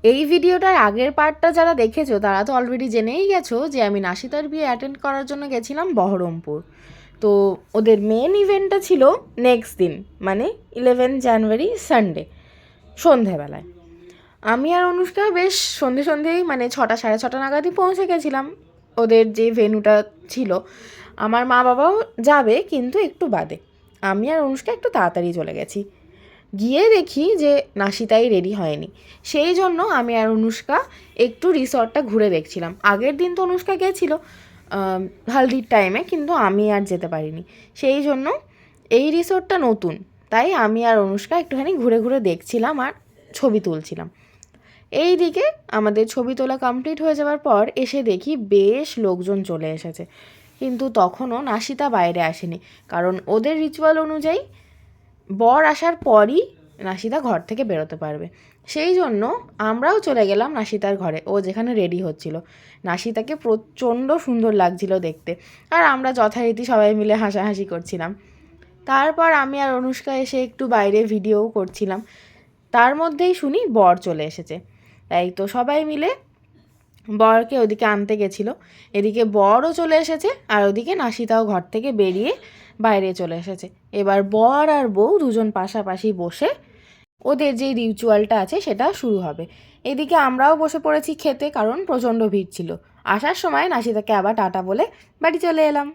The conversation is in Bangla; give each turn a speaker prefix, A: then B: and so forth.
A: এই ভিডিওটার আগের পার্টটা যারা দেখেছো তারা তো অলরেডি জেনেই গেছো যে আমি নাশিতার বিয়ে অ্যাটেন্ড করার জন্য গেছিলাম বহরমপুর। তো ওদের মেন ইভেন্টটা ছিল নেক্সট দিন, মানে 11 জানুয়ারি সানডে সন্ধেবেলায়। আমি আর অনুষ্কা বেশ সন্ধেই মানে 6টা সাড়ে 6টা নাগাদই পৌঁছে গেছিলাম ওদের যে ভেন্যুটা ছিল। আমার মা বাবাও যাবে কিন্তু একটু বাদে, আমি আর অনুষ্কা একটু তাড়াতাড়ি চলে গেছি। গিয়ে দেখি যে নাশিতাই রেডি হয়নি। সেই জন্য আমি আর অনুষ্কা একটু রিসর্টটা ঘুরে দেখছিলাম। আগের দিন তো অনুষ্কা গেছিল হালদির টাইমে, কিন্তু আমি আর যেতে পারিনি। সেই জন্য এই রিসর্টটা নতুন, তাই আমি আর অনুষ্কা একটুখানি ঘুরে ঘুরে দেখছিলাম আর ছবি তুলছিলাম। এই দিকে আমাদের ছবি তোলা কমপ্লিট হয়ে যাওয়ার পর এসে দেখি বেশ লোকজন চলে এসেছে, কিন্তু তখনও নাশিতা বাইরে আসেনি। কারণ ওদের রিচুয়াল অনুযায়ী বর আসার পরই নাশিতা ঘর থেকে বেরোতে পারবে। সেই জন্য আমরাও চলে গেলাম নাশিতার ঘরে, ও যেখানে রেডি হচ্ছিল। নাশিতাকে প্রচণ্ড সুন্দর লাগছিল দেখতে, আর আমরা যথারীতি সবাই মিলে হাসাহাসি করছিলাম। তারপর আমি আর অনুষ্কা এসে একটু বাইরে ভিডিও করছিলাম। তার মধ্যেই শুনি বর চলে এসেছে। তাই তো সবাই মিলে বরকে ওদিকে আনতে গেছিলো। এদিকে বরও চলে এসেছে আর ওদিকে নাশিতাও ঘর থেকে বেরিয়ে বাইরে চলে এসেছে। এবার বর আর বউ দুজন পাশাপাশি বসে ওদের যে রিচুয়ালটা আছে সেটা শুরু হবে। এদিকে আমরাও বসে পড়েছি খেতে, কারণ প্রচণ্ড ভিড় ছিল। আসার সময় নাশিতাকে আবার টাটা বলে বাড়ি চলে এলাম।